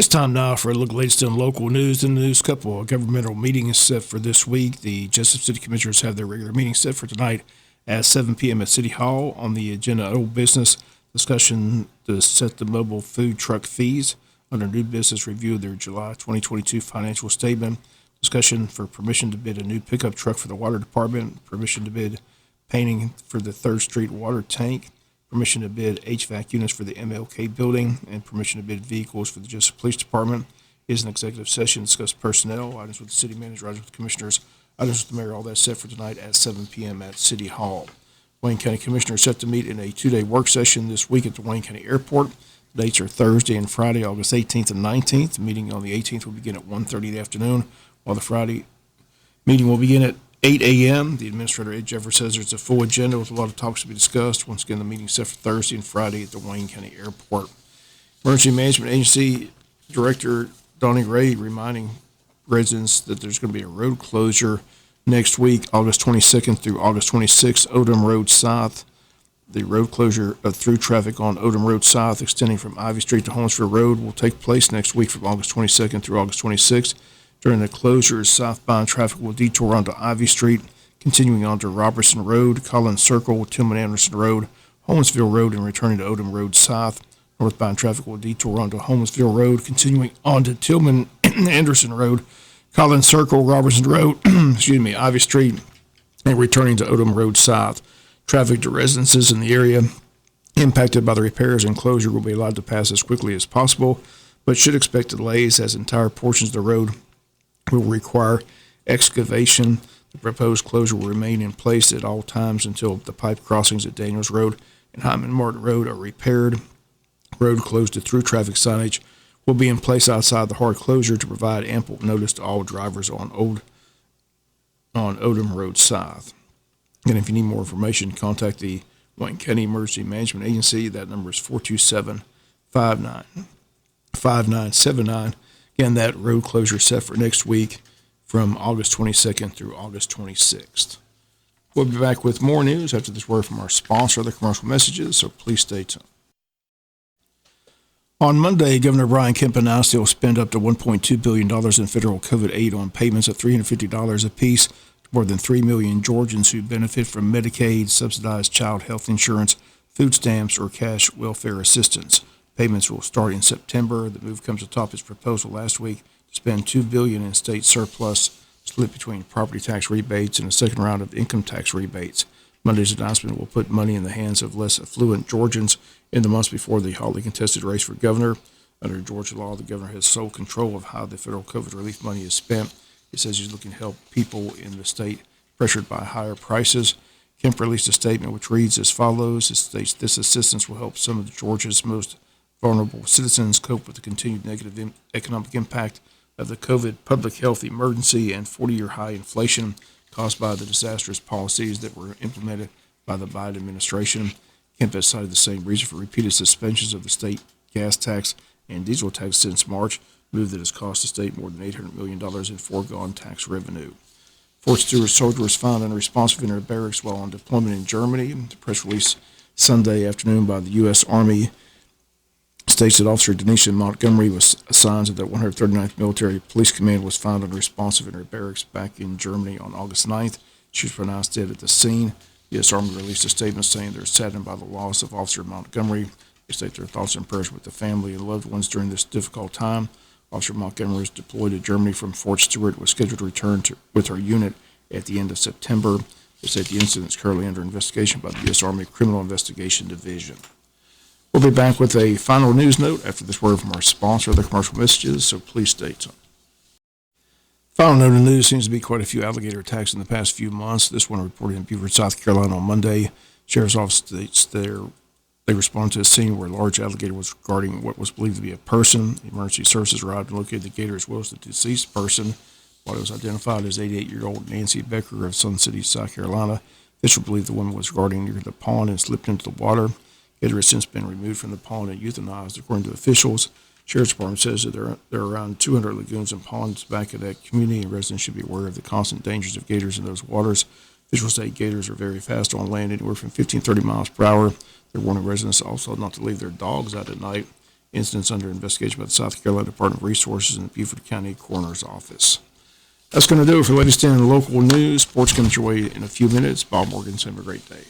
It's time now for a look at the latest in local news. In the news, couple of governmental meetings set for this week. The Jesup City Commissioners have their regular meeting set for tonight at 7 p.m. at City Hall. On the agenda, old business discussion to set the mobile food truck fees. Under new business, review of their July 2022 financial statement. Discussion for permission to bid a new pickup truck for the water department. Permission to bid painting for the 3rd Street water tank. Permission to bid HVAC units for the MLK building, and permission to bid vehicles for the Jesup Police Department. Is an executive session, discuss personnel, items with the city manager, items with the commissioners, items with the mayor, all that set for tonight at 7 p.m. at City Hall. Wayne County Commissioners set to meet in a 2-day work session this week at the Wayne County Airport. The dates are Thursday and Friday, August 18th and 19th. The meeting on the 18th will begin at 1:30 in the afternoon, while the Friday meeting will begin at 8 a.m. The administrator, Ed Jeffers, says there's a full agenda with a lot of talks to be discussed. Once again, the meeting is set for Thursday and Friday at the Wayne County Airport. Emergency Management Agency Director Donnie Ray reminding residents that there's going to be a road closure next week, August 22nd through August 26th, Odom Road South. The road closure of through traffic on Odom Road South, extending from Ivy Street to Holmesville Road, will take place next week from August 22nd through August 26th. During the closure, southbound traffic will detour onto Ivy Street, continuing onto Robertson Road, Collins Circle, Tillman Anderson Road, Holmesville Road, and returning to Odom Road South. Northbound traffic will detour onto Holmesville Road, continuing onto Tillman Anderson Road, Collins Circle, Robertson Road, Ivy Street, and returning to Odom Road South. Traffic to residences in the area impacted by the repairs and closure will be allowed to pass as quickly as possible, but should expect delays as entire portions of the road will require excavation. The proposed closure will remain in place at all times until the pipe crossings at Daniels Road and Hyman Martin Road are repaired. Road closed to through traffic signage will be in place outside the hard closure to provide ample notice to all drivers on Odom Road South. And if you need more information, contact the Wayne County Emergency Management Agency. That number is 427-5979. Again, that road closure is set for next week from August 22nd through August 26th. We'll be back with more news after this word from our sponsor, other commercial messages, so please stay tuned. On Monday, Governor Brian Kemp announced he'll spend up to $1.2 billion in federal COVID aid on payments of $350 apiece to more than 3 million Georgians who benefit from Medicaid, subsidized child health insurance, food stamps, or cash welfare assistance. Payments will start in September. The move comes atop his proposal last week to spend $2 billion in state surplus, split between property tax rebates and a second round of income tax rebates. Monday's announcement will put money in the hands of less affluent Georgians in the months before the hotly contested race for governor. Under Georgia law, the governor has sole control of how the federal COVID relief money is spent. He says he's looking to help people in the state pressured by higher prices. Kemp released a statement which reads as follows. It states this assistance will help some of Georgia's most vulnerable citizens cope with the continued negative economic impact of the COVID public health emergency and 40-year high inflation caused by the disastrous policies that were implemented by the Biden administration. Kemp has cited the same reason for repeated suspensions of the state gas tax and diesel tax since March, a move that has cost the state more than $800 million in foregone tax revenue. Fort Stewart soldier was found unresponsive in her barracks while on deployment in Germany. The press release Sunday afternoon by the U.S. Army states that Officer Denisha Montgomery was assigned to the 139th Military Police Command was found unresponsive in her barracks back in Germany on August 9th. She was pronounced dead at the scene. The U.S. Army released a statement saying they're saddened by the loss of Officer Montgomery. They state their thoughts and prayers with the family and loved ones during this difficult time. Officer Montgomery was deployed to Germany from Fort Stewart, was scheduled to return with her unit at the end of September. They state the incident is currently under investigation by the U.S. Army Criminal Investigation Division. We'll be back with a final news note after this word from our sponsor, other commercial messages, so please stay tuned. Final note in the news, seems to be quite a few alligator attacks in the past few months. This one reported in Beaufort, South Carolina on Monday. Sheriff's Office states they responded to a scene where a large alligator was guarding what was believed to be a person. Emergency services arrived and located the gator as well as the deceased person. While it was identified as 88-year-old Nancy Becker of Sun City, South Carolina, officials believe the woman was guarding near the pond and slipped into the water. Gator has since been removed from the pond and euthanized, according to officials. Sheriff's Department says that there are around 200 lagoons and ponds back in that community, and residents should be aware of the constant dangers of gators in those waters. Officials say gators are very fast on land, anywhere from 15 to 30 miles per hour. They're warning residents also not to leave their dogs out at night. Incidents under investigation by the South Carolina Department of Resources and the Beaufort County Coroner's Office. That's going to do it for the latest in local news. Sports comes your way in a few minutes. Bob Morgan, have a great day.